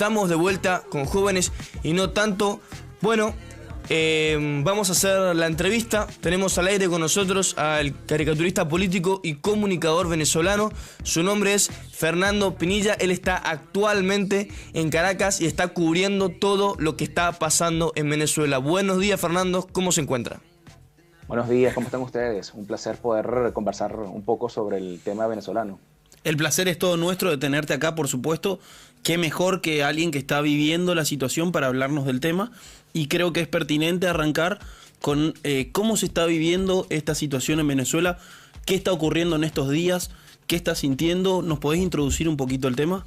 Estamos de vuelta con Jóvenes y no tanto. Bueno, vamos a hacer la entrevista. Tenemos al aire con nosotros al caricaturista político y comunicador venezolano. Su nombre es Fernando Pinilla. Él está actualmente en Caracas y está cubriendo todo lo que está pasando en Venezuela. Buenos días, Fernando. ¿Cómo se encuentra? Buenos días, ¿cómo están ustedes? Un placer poder conversar un poco sobre el tema venezolano. El placer es todo nuestro de tenerte acá, por supuesto. Qué mejor que alguien que está viviendo la situación para hablarnos del tema. Y creo que es pertinente arrancar con cómo se está viviendo esta situación en Venezuela. ¿Qué está ocurriendo en estos días? ¿Qué estás sintiendo? ¿Nos podés introducir un poquito el tema?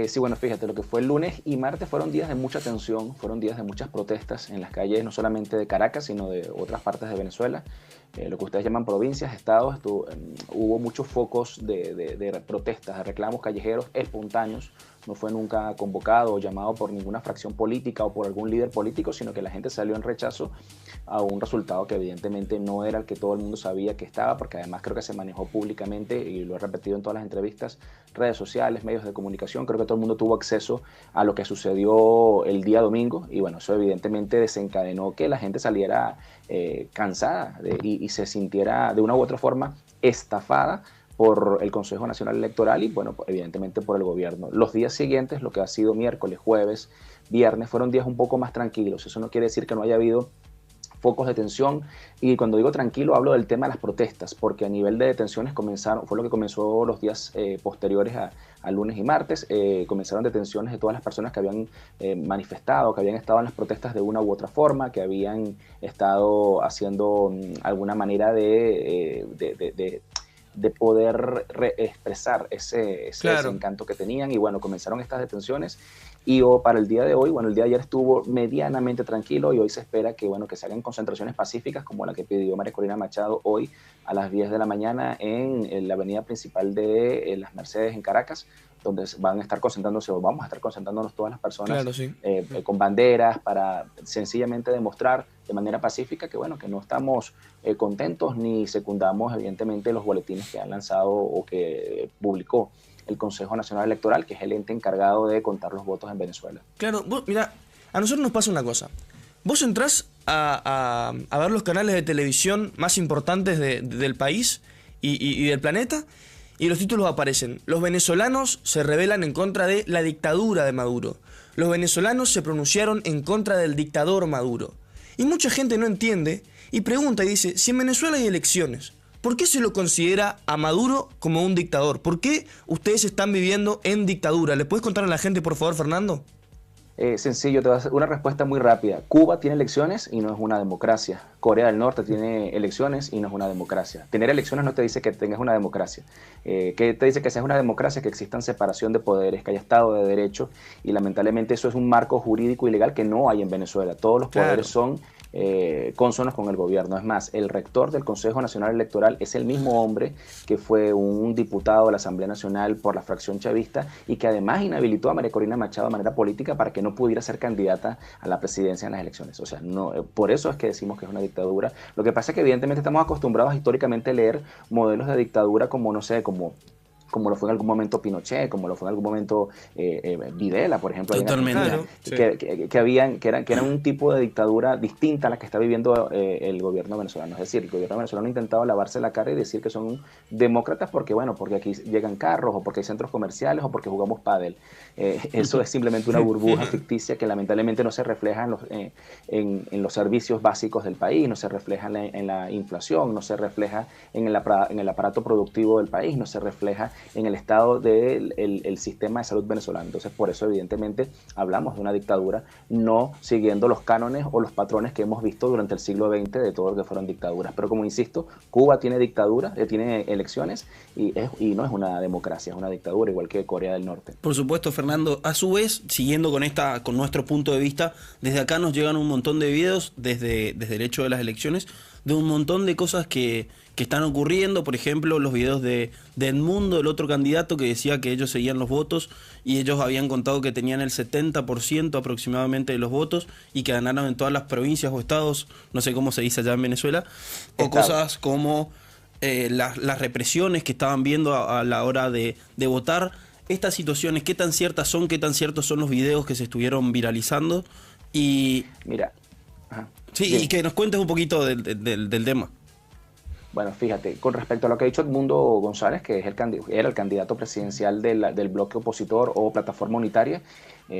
Sí, bueno, fíjate, lo que fue el lunes y martes fueron días de mucha tensión, fueron días de muchas protestas en las calles, no solamente de Caracas, sino de otras partes de Venezuela. Lo que ustedes llaman provincias, estados, hubo muchos focos de protestas, de reclamos callejeros espontáneos. No fue nunca convocado o llamado por ninguna fracción política o por algún líder político, sino que la gente salió en rechazo a un resultado que evidentemente no era el que todo el mundo sabía que estaba, porque además creo que se manejó públicamente, y lo he repetido en todas las entrevistas, redes sociales, medios de comunicación. Creo que todo el mundo tuvo acceso a lo que sucedió el día domingo, y bueno, eso evidentemente desencadenó que la gente saliera cansada y se sintiera de una u otra forma estafada por el Consejo Nacional Electoral y, bueno, evidentemente por el gobierno. Los días siguientes, lo que ha sido miércoles, jueves, viernes, fueron días un poco más tranquilos. Eso no quiere decir que no haya habido focos de tensión, y cuando digo tranquilo hablo del tema de las protestas, porque a nivel de detenciones fue lo que comenzó los días posteriores a lunes y martes. Comenzaron detenciones de todas las personas que habían manifestado, que habían estado en las protestas de una u otra forma, que habían estado haciendo alguna manera de poder expresar ese encanto que tenían. Y bueno, comenzaron estas detenciones, y para el día de hoy, bueno, el día de ayer estuvo medianamente tranquilo, y hoy se espera que, bueno, que se hagan concentraciones pacíficas como la que pidió María Corina Machado hoy a las 10 de la mañana en la avenida principal de Las Mercedes en Caracas, donde van a estar concentrándose, o vamos a estar concentrándonos todas las personas, claro, sí, con banderas, para sencillamente demostrar de manera pacífica que, bueno, que no estamos contentos ni secundamos evidentemente los boletines que han lanzado o que publicó el Consejo Nacional Electoral, que es el ente encargado de contar los votos en Venezuela. Claro, mira, a nosotros nos pasa una cosa. Vos entrás a ver los canales de televisión más importantes del país y del planeta, y los títulos aparecen: los venezolanos se rebelan en contra de la dictadura de Maduro. Los venezolanos se pronunciaron en contra del dictador Maduro. Y mucha gente no entiende y pregunta y dice: si en Venezuela hay elecciones, ¿por qué se lo considera a Maduro como un dictador? ¿Por qué ustedes están viviendo en dictadura? ¿Le puedes contar a la gente, por favor, Fernando? Sencillo, te voy a hacer una respuesta muy rápida. Cuba tiene elecciones y no es una democracia. Corea del Norte tiene elecciones y no es una democracia. Tener elecciones no te dice que tengas una democracia. ¿Qué te dice que seas una democracia? Que existan separación de poderes, que haya Estado de Derecho, y lamentablemente eso es un marco jurídico y legal que no hay en Venezuela. Todos los poderes son cónsonos con el gobierno. Es más, el rector del Consejo Nacional Electoral es el mismo hombre que fue un diputado de la Asamblea Nacional por la fracción chavista, y que además inhabilitó a María Corina Machado de manera política para que no pudiera ser candidata a la presidencia en las elecciones. O sea, no, por eso es que decimos que es una dictadura. Lo que pasa es que evidentemente estamos acostumbrados históricamente a leer modelos de dictadura como, no sé, como lo fue en algún momento Pinochet, como lo fue en algún momento Videla, por ejemplo. Totalmente. Claro, sí. que eran un tipo de dictadura distinta a la que está viviendo el gobierno venezolano. Es decir, el gobierno venezolano ha intentado lavarse la cara y decir que son demócratas porque, bueno, porque aquí llegan carros, o porque hay centros comerciales, o porque jugamos pádel. Eso es simplemente una burbuja ficticia que lamentablemente no se refleja en los servicios básicos del país, no se refleja en la inflación, no se refleja en el aparato productivo del país, no se refleja en el estado del sistema de salud venezolano. Entonces, por eso evidentemente hablamos de una dictadura, no siguiendo los cánones o los patrones que hemos visto durante el siglo XX de todo lo que fueron dictaduras. Pero como insisto, Cuba tiene dictadura, tiene elecciones, y no es una democracia, es una dictadura, igual que Corea del Norte. Por supuesto, Fernando. A su vez, siguiendo con nuestro punto de vista, desde acá nos llegan un montón de videos desde el hecho de las elecciones, de un montón de cosas que están ocurriendo. Por ejemplo, los videos de Edmundo, el otro candidato, que decía que ellos seguían los votos y ellos habían contado que tenían el 70% aproximadamente de los votos y que ganaron en todas las provincias o estados, no sé cómo se dice allá en Venezuela, o cosas como las represiones que estaban viendo a la hora de votar. estas situaciones, ¿qué tan ciertas son, qué tan ciertos son los videos que se estuvieron viralizando? Y Mira, ajá. sí, Bien. y que nos cuentes un poquito del tema. Bueno, fíjate, con respecto a lo que ha dicho Edmundo González, que es era el candidato presidencial del bloque opositor o plataforma unitaria,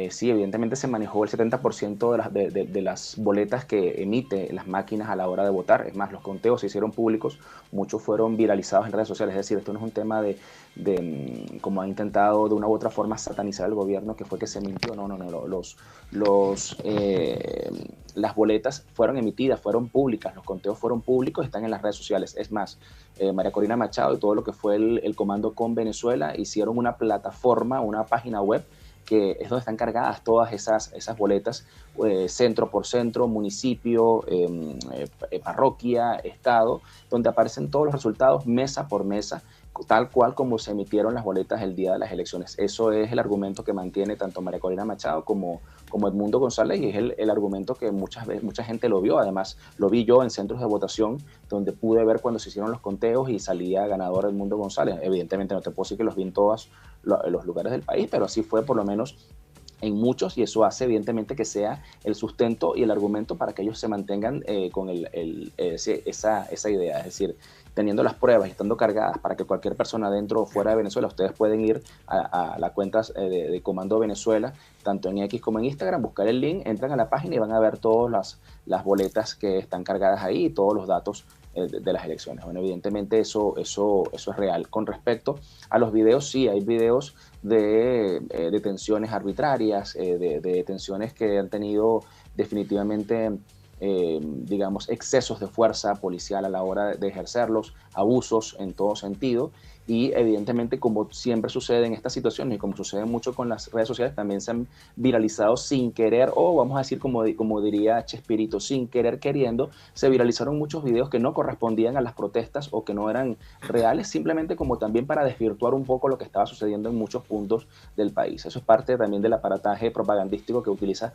sí, evidentemente se manejó el 70% de las boletas que emite las máquinas a la hora de votar. Es más, los conteos se hicieron públicos, muchos fueron viralizados en redes sociales. Es decir, esto no es un tema como ha intentado de una u otra forma satanizar el gobierno, que fue que se mintió. No, las boletas fueron emitidas, fueron públicas, los conteos fueron públicos, están en las redes sociales. Es más, María Corina Machado y todo lo que fue el Comando con Venezuela hicieron una plataforma, una página web, que es donde están cargadas todas esas boletas, centro por centro, municipio, parroquia, estado, donde aparecen todos los resultados mesa por mesa, tal cual como se emitieron las boletas el día de las elecciones. Eso es el argumento que mantiene tanto María Corina Machado como Edmundo González, y es el argumento que mucha gente lo vio. Además, lo vi yo en centros de votación, donde pude ver cuando se hicieron los conteos y salía ganador Edmundo González. Evidentemente no te puedo decir que los vi en todos los lugares del país, pero así fue por lo menos en muchos, y eso hace evidentemente que sea el sustento y el argumento para que ellos se mantengan con esa idea. Es decir, teniendo las pruebas y estando cargadas para que cualquier persona dentro o fuera de Venezuela, ustedes pueden ir a la cuenta de Comando Venezuela, tanto en X como en Instagram, buscar el link, entran a la página y van a ver todas las boletas que están cargadas ahí y todos los datos de las elecciones. Bueno, evidentemente eso es real. Con respecto a los videos, sí, hay videos de detenciones arbitrarias, de detenciones que han tenido definitivamente digamos, excesos de fuerza policial a la hora de ejercerlos, abusos en todo sentido, y evidentemente, como siempre sucede en estas situaciones y como sucede mucho con las redes sociales, también se han viralizado sin querer, o vamos a decir como diría Chespirito, sin querer queriendo, se viralizaron muchos videos que no correspondían a las protestas o que no eran reales, simplemente como también para desvirtuar un poco lo que estaba sucediendo en muchos puntos del país. Eso es parte también del aparataje propagandístico que utilizan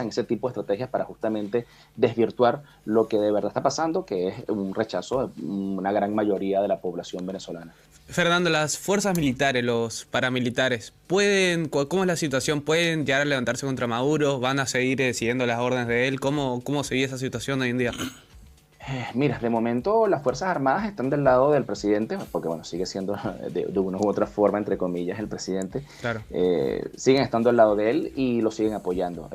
ese tipo de estrategias para justamente desvirtuar lo que de verdad está pasando, que es un rechazo de una gran mayoría de la población venezolana. Fernando, las fuerzas militares, los paramilitares, ¿cómo es la situación? ¿Pueden llegar a levantarse contra Maduro? ¿Van a seguir siguiendo las órdenes de él? ¿Cómo se vive esa situación hoy en día? Mira, de momento las Fuerzas Armadas están del lado del presidente, porque bueno, sigue siendo de una u otra forma, entre comillas, el presidente. Claro. Siguen estando al lado de él y lo siguen apoyando.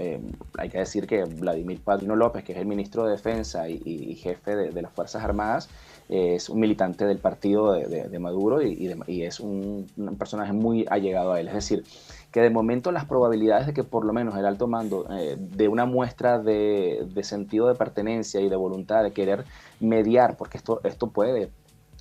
Hay que decir que Vladimir Padrino López, que es el ministro de Defensa y jefe de las Fuerzas Armadas, es un militante del partido de Maduro y es un personaje muy allegado a él. Es decir, que de momento las probabilidades de que por lo menos el alto mando de una muestra de sentido de pertenencia y de voluntad de querer mediar, porque esto puede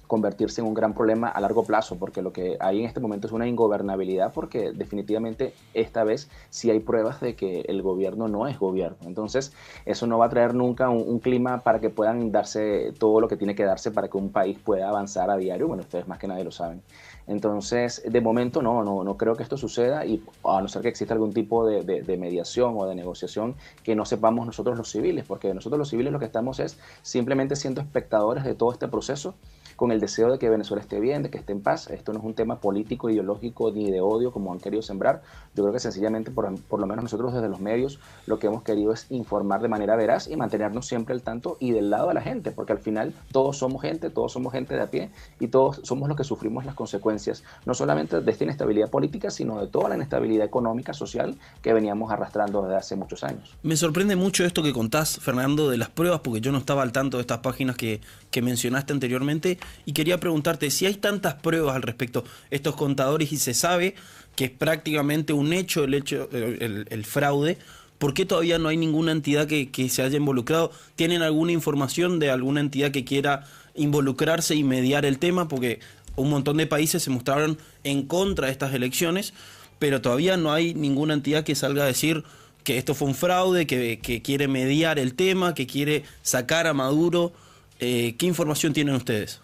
convertirse en un gran problema a largo plazo, porque lo que hay en este momento es una ingobernabilidad, porque definitivamente esta vez sí hay pruebas de que el gobierno no es gobierno. Entonces eso no va a traer nunca un clima para que puedan darse todo lo que tiene que darse para que un país pueda avanzar a diario. Bueno, ustedes más que nadie lo saben. Entonces, de momento no creo que esto suceda, y a no ser que exista algún tipo de mediación o de negociación que no sepamos nosotros los civiles, porque nosotros los civiles lo que estamos es simplemente siendo espectadores de todo este proceso, con el deseo de que Venezuela esté bien, de que esté en paz. Esto no es un tema político, ideológico, ni de odio como han querido sembrar. Yo creo que sencillamente, por lo menos nosotros desde los medios, lo que hemos querido es informar de manera veraz y mantenernos siempre al tanto y del lado de la gente, porque al final todos somos gente de a pie, y todos somos los que sufrimos las consecuencias, no solamente de esta inestabilidad política, sino de toda la inestabilidad económica, social, que veníamos arrastrando desde hace muchos años. Me sorprende mucho esto que contás, Fernando, de las pruebas, porque yo no estaba al tanto de estas páginas que mencionaste anteriormente, y quería preguntarte si hay tantas pruebas al respecto, estos contadores, y se sabe que es prácticamente un hecho el fraude. ¿Por qué todavía no hay ninguna entidad que se haya involucrado? ¿Tienen alguna información de alguna entidad que quiera involucrarse y mediar el tema? Porque un montón de países se mostraron en contra de estas elecciones, pero todavía no hay ninguna entidad que salga a decir que esto fue un fraude, que quiere mediar el tema, que quiere sacar a Maduro. ¿Qué información tienen ustedes?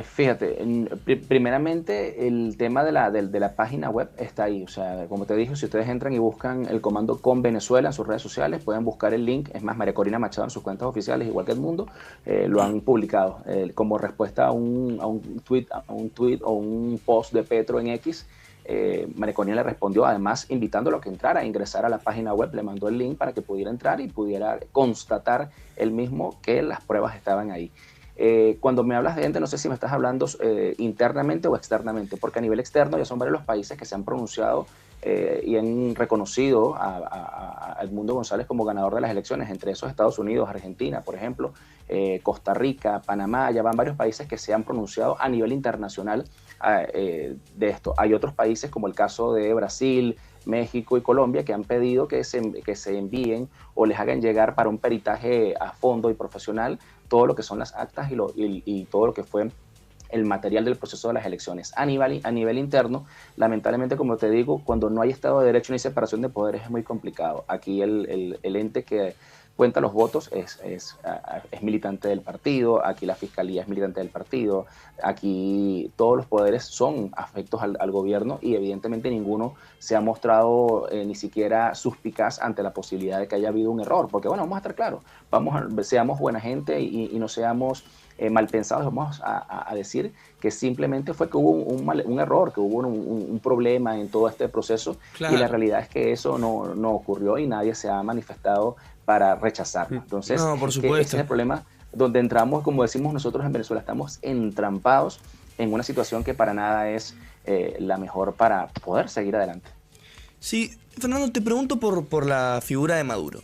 Fíjate, primeramente el tema de la página web está ahí. O sea, como te dije, si ustedes entran y buscan el comando con Venezuela en sus redes sociales, pueden buscar el link. Es más, María Corina Machado en sus cuentas oficiales, igual que Edmundo, lo han publicado como respuesta a un tweet o un post de Petro en X. María Corina le respondió, además invitándolo a que entrara, a ingresar a la página web, le mandó el link para que pudiera entrar y pudiera constatar él mismo que las pruebas estaban ahí. Cuando me hablas de ente, no sé si me estás hablando internamente o externamente, porque a nivel externo ya son varios los países que se han pronunciado y han reconocido a Edmundo González como ganador de las elecciones, entre esos Estados Unidos, Argentina, por ejemplo, Costa Rica, Panamá. Ya van varios países que se han pronunciado a nivel internacional de esto. Hay otros países como el caso de Brasil, México y Colombia que han pedido que se envíen o les hagan llegar para un peritaje a fondo y profesional todo lo que son las actas y todo lo que fue el material del proceso de las elecciones. A nivel interno, lamentablemente, como te digo, cuando no hay Estado de Derecho ni separación de poderes es muy complicado. Aquí el ente que cuenta los votos es militante del partido, aquí la fiscalía es militante del partido, aquí todos los poderes son afectos al gobierno y evidentemente ninguno se ha mostrado ni siquiera suspicaz ante la posibilidad de que haya habido un error, porque bueno, vamos a estar claros, seamos buena gente y no seamos mal pensados, vamos a decir que simplemente fue que hubo un error, que hubo un problema en todo este proceso. Claro. Y la realidad es que eso no ocurrió y nadie se ha manifestado para rechazarlo. Entonces, no, por supuesto. Ese es el problema donde entramos, como decimos nosotros en Venezuela, estamos entrampados en una situación que para nada es la mejor para poder seguir adelante. Sí, Fernando, te pregunto por la figura de Maduro.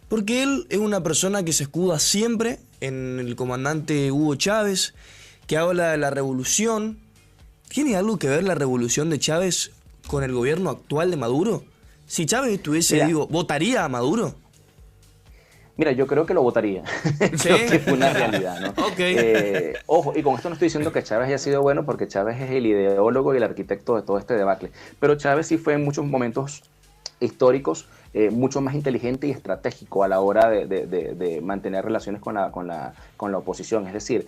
Porque él es una persona que se escuda siempre en el comandante Hugo Chávez, que habla de la revolución. ¿Tiene algo que ver la revolución de Chávez con el gobierno actual de Maduro? Si Chávez estuviese vivo, ¿votaría a Maduro? Mira, yo creo que lo votaría. ¿Sí? Creo que fue una realidad, ¿no? Okay. Ojo, y con esto no estoy diciendo que Chávez haya sido bueno, porque Chávez es el ideólogo y el arquitecto de todo este debacle. Pero Chávez sí fue en muchos momentos históricos mucho más inteligente y estratégico a la hora de mantener relaciones con la oposición. Es decir,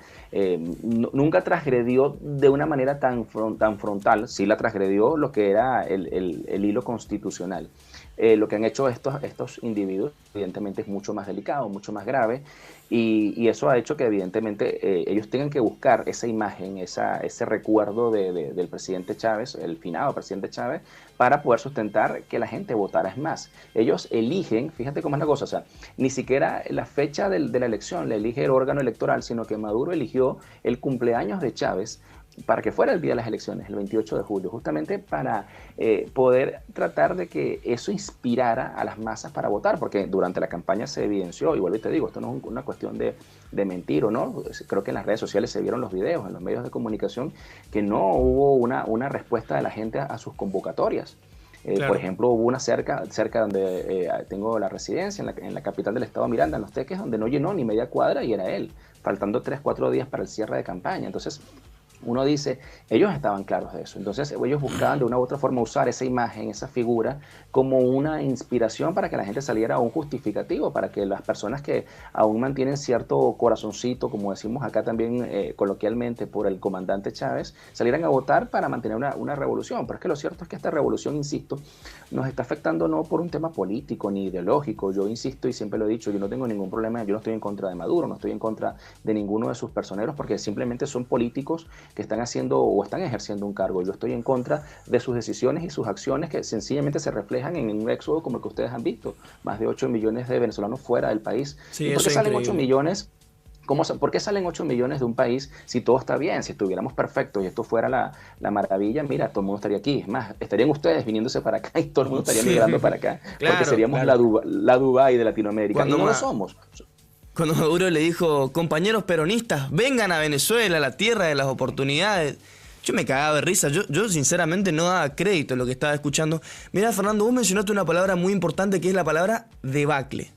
nunca transgredió de una manera tan frontal, sí la transgredió lo que era el hilo constitucional. Lo que han hecho estos individuos, evidentemente, es mucho más delicado, mucho más grave, y eso ha hecho que, evidentemente, ellos tengan que buscar esa imagen, ese recuerdo del presidente Chávez, el finado presidente Chávez, para poder sustentar que la gente votara. Es más, ellos eligen, fíjate cómo es la cosa, o sea, ni siquiera la fecha de la elección la elige el órgano electoral, sino que Maduro eligió el cumpleaños de Chávez para que fuera el día de las elecciones, el 28 de julio, justamente para poder tratar de que eso inspirara a las masas para votar, porque durante la campaña se evidenció, y vuelvo y te digo, esto no es una cuestión de mentir o no, creo que en las redes sociales se vieron los videos, en los medios de comunicación, que no hubo una respuesta de la gente a sus convocatorias. Claro. Por ejemplo, hubo una cerca donde tengo la residencia, en la capital del estado Miranda, en Los Teques, donde no llenó ni media cuadra y era él, faltando 3-4 días para el cierre de campaña. Entonces, uno dice, ellos estaban claros de eso. Entonces, ellos buscaban de una u otra forma usar esa imagen, esa figura, como una inspiración para que la gente saliera a un justificativo, para que las personas que aún mantienen cierto corazoncito, como decimos acá también coloquialmente, por el comandante Chávez, salieran a votar para mantener una revolución. Pero es que lo cierto es que esta revolución, insisto, nos está afectando no por un tema político ni ideológico. Yo insisto y siempre lo he dicho, yo no tengo ningún problema, yo no estoy en contra de Maduro, no estoy en contra de ninguno de sus personeros, porque simplemente son políticos que están haciendo o están ejerciendo un cargo. Yo estoy en contra de sus decisiones y sus acciones que sencillamente se reflejan en un éxodo como el que ustedes han visto. Más de 8 millones de venezolanos fuera del país. Sí, ¿Y por qué salen 8 millones? ¿Por qué salen 8 millones de un país si todo está bien? Si estuviéramos perfectos y esto fuera la maravilla, mira, todo el mundo estaría aquí. Es más, estarían ustedes viniéndose para acá y todo el mundo estaría migrando para acá. Claro, porque seríamos la Dubái de Latinoamérica. Y no lo somos. Cuando Maduro le dijo, compañeros peronistas, vengan a Venezuela, la tierra de las oportunidades, yo me cagaba de risa. Yo sinceramente no daba crédito a lo que estaba escuchando. Mirá, Fernando, vos mencionaste una palabra muy importante que es la palabra debacle.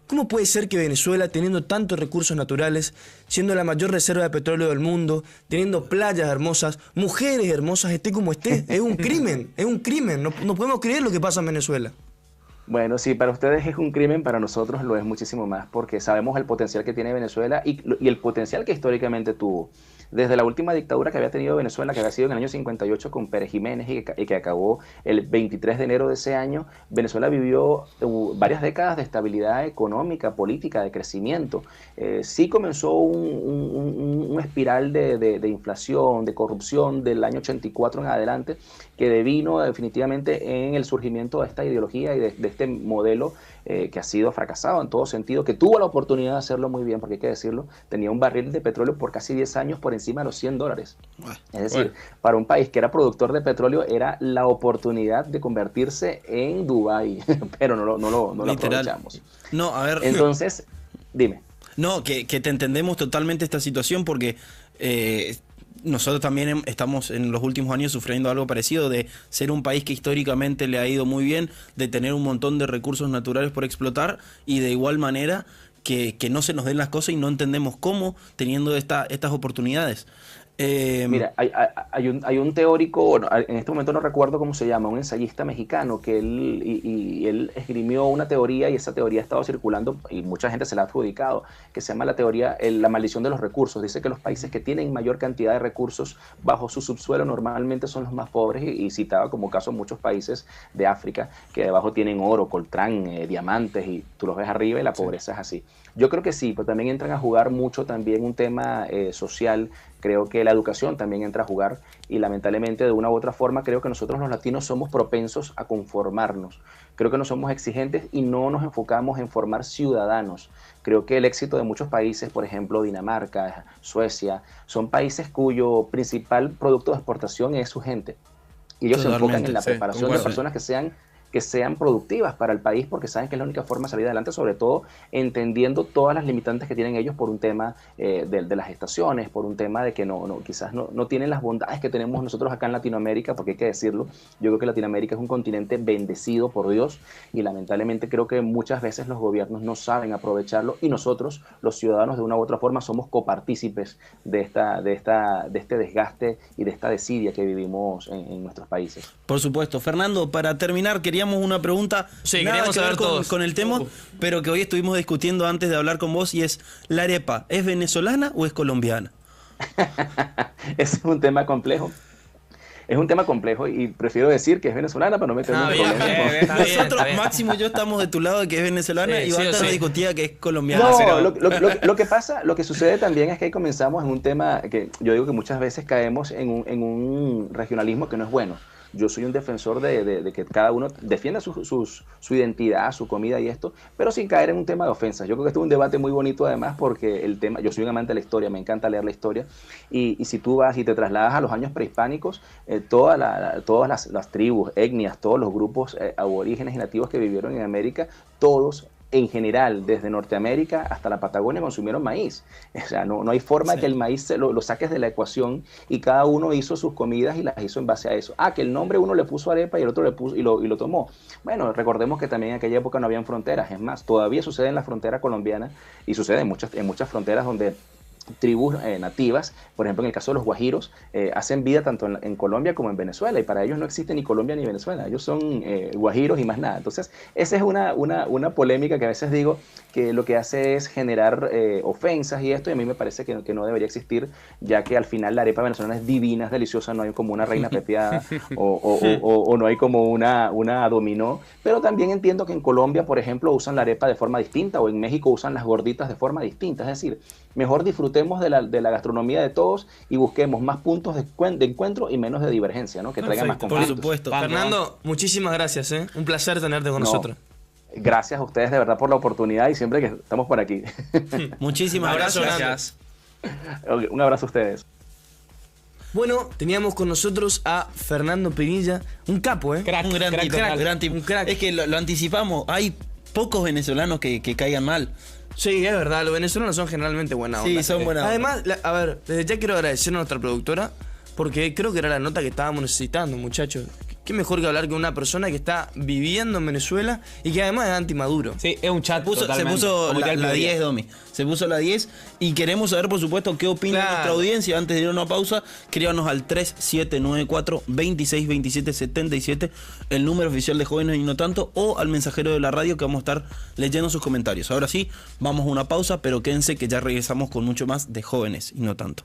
¿Cómo puede ser que Venezuela, teniendo tantos recursos naturales, siendo la mayor reserva de petróleo del mundo, teniendo playas hermosas, mujeres hermosas, esté como esté? Es un crimen, es un crimen. No podemos creer lo que pasa en Venezuela. Bueno, sí, para ustedes es un crimen, para nosotros lo es muchísimo más, porque sabemos el potencial que tiene Venezuela y el potencial que históricamente tuvo. desde la última dictadura que había tenido Venezuela, que había sido en el año 58 con Pérez Jiménez y que acabó el 23 de enero de ese año, Venezuela vivió varias décadas de estabilidad económica, política, de crecimiento. Sí comenzó un espiral de inflación, de corrupción del año 84 en adelante, que devino definitivamente en el surgimiento de esta ideología y de este modelo que ha sido fracasado en todo sentido, que tuvo la oportunidad de hacerlo muy bien, porque hay que decirlo, tenía un barril de petróleo por casi 10 años por encima de los $100. Es decir, para un país que era productor de petróleo era la oportunidad de convertirse en Dubái, pero no lo aprovechamos. No, a ver. Entonces, dime. No, que te entendemos totalmente esta situación porque nosotros también estamos en los últimos años sufriendo algo parecido, de ser un país que históricamente le ha ido muy bien, de tener un montón de recursos naturales por explotar y de igual manera que no se nos den las cosas y no entendemos cómo teniendo estas oportunidades. Mira, hay un teórico, bueno, en este momento no recuerdo cómo se llama, un ensayista mexicano que él esgrimió una teoría y esa teoría ha estado circulando y mucha gente se la ha adjudicado, que se llama la teoría, la maldición de los recursos. Dice que los países que tienen mayor cantidad de recursos bajo su subsuelo normalmente son los más pobres y citaba como caso muchos países de África que debajo tienen oro, coltrán, diamantes y tú los ves arriba y la pobreza es así. Yo creo que sí, pero también entran a jugar mucho también un tema social. Creo que la educación también entra a jugar y lamentablemente de una u otra forma creo que nosotros los latinos somos propensos a conformarnos. Creo que no somos exigentes y no nos enfocamos en formar ciudadanos. Creo que el éxito de muchos países, por ejemplo Dinamarca, Suecia, son países cuyo principal producto de exportación es su gente. Y ellos se enfocan en la preparación de personas que sean productivas para el país porque saben que es la única forma de salir adelante, sobre todo entendiendo todas las limitantes que tienen ellos por un tema de las estaciones, por un tema de que quizás no tienen las bondades que tenemos nosotros acá en Latinoamérica, porque hay que decirlo, yo creo que Latinoamérica es un continente bendecido por Dios y lamentablemente creo que muchas veces los gobiernos no saben aprovecharlo y nosotros, los ciudadanos, de una u otra forma somos copartícipes de este desgaste y de esta desidia que vivimos en nuestros países. Por supuesto. Fernando, para terminar, queríamos una pregunta queríamos saber con el tema, pero que hoy estuvimos discutiendo antes de hablar con vos, y es, ¿la arepa es venezolana o es colombiana? Ese es un tema complejo. Es un tema complejo y prefiero decir que es venezolana para no meterme en problemas. Nosotros, Máximo y yo, estamos de tu lado de que es venezolana y Bata nos discutía que es colombiana. No, lo que sucede también es que ahí comenzamos en un tema que yo digo que muchas veces caemos en un regionalismo que no es bueno. Yo soy un defensor de que cada uno defienda su identidad, su comida y esto, pero sin caer en un tema de ofensas. Yo creo que esto es un debate muy bonito además porque el tema, yo soy un amante de la historia, me encanta leer la historia y si tú vas y te trasladas a los años prehispánicos, todas las tribus, etnias, todos los grupos aborígenes y nativos que vivieron en América, todos en general, desde Norteamérica hasta la Patagonia, consumieron maíz. O sea, no hay forma de que el maíz lo saques de la ecuación y cada uno hizo sus comidas y las hizo en base a eso. Que el nombre uno le puso arepa y el otro le puso y lo tomó. Bueno, recordemos que también en aquella época no habían fronteras. Es más, todavía sucede en la frontera colombiana y sucede en muchas fronteras donde tribus nativas, por ejemplo en el caso de los guajiros, hacen vida tanto en Colombia como en Venezuela y para ellos no existe ni Colombia ni Venezuela, ellos son guajiros y más nada. Entonces esa es una polémica que a veces digo que lo que hace es generar ofensas y esto, y a mí me parece que no debería existir, ya que al final la arepa venezolana es divina, es deliciosa, no hay como una reina pepiada o no hay como una dominó, pero también entiendo que en Colombia, por ejemplo, usan la arepa de forma distinta o en México usan las gorditas de forma distinta, es decir, mejor disfrutemos de la gastronomía de todos y busquemos más puntos de encuentro y menos de divergencia, ¿no? Que traiga más conflictos. Por supuesto. Fernando, muchísimas gracias, un placer tenerte con nosotros. Gracias a ustedes de verdad por la oportunidad y siempre que estamos por aquí. Muchísimas gracias. Un abrazo a ustedes. Bueno, teníamos con nosotros a Fernando Pinilla, un capo, un gran tipo. Es que lo anticipamos, hay pocos venezolanos que caigan mal. Sí, es verdad, los venezolanos son generalmente buena onda. Sí, son buena onda. Además, a ver, desde ya quiero agradecer a nuestra productora porque creo que era la nota que estábamos necesitando, muchachos. Qué mejor que hablar con una persona que está viviendo en Venezuela y que además es anti-Maduro. Sí, es un chat se puso la 10, Domi. Se puso la 10 y queremos saber, por supuesto, qué opina nuestra audiencia. Antes de ir a una pausa, escríbanos al 3794-262777, el número oficial de Jóvenes y No Tanto, o al mensajero de la radio que vamos a estar leyendo sus comentarios. Ahora sí, vamos a una pausa, pero quédense que ya regresamos con mucho más de Jóvenes y No Tanto.